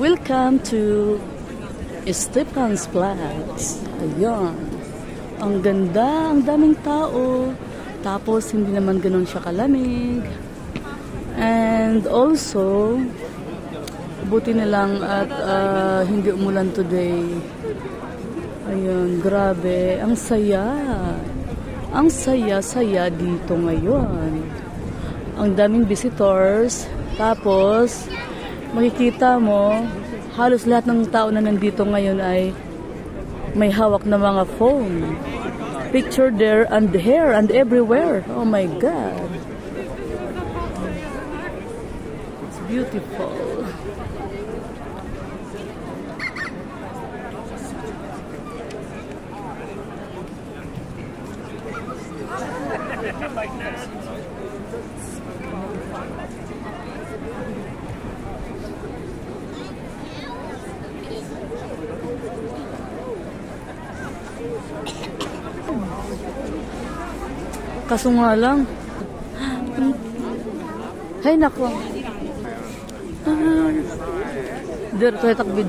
Welcome to Stefan's Flats. Ayan. Ang ganda, ang daming tao. Tapos, hindi naman ganun siya kalamig. And also, buti na lang at hindi umulan today. Ayan, grabe. Ang saya. Ang saya-saya dito ngayon. Ang daming visitors. Tapos, makikita mo, halos lahat ng tao na nandito ngayon ay may hawak na mga phone. Picture there and here and everywhere. Oh my God. It's beautiful. Kaso nga lang. Hay nako. Dito tayo takbid.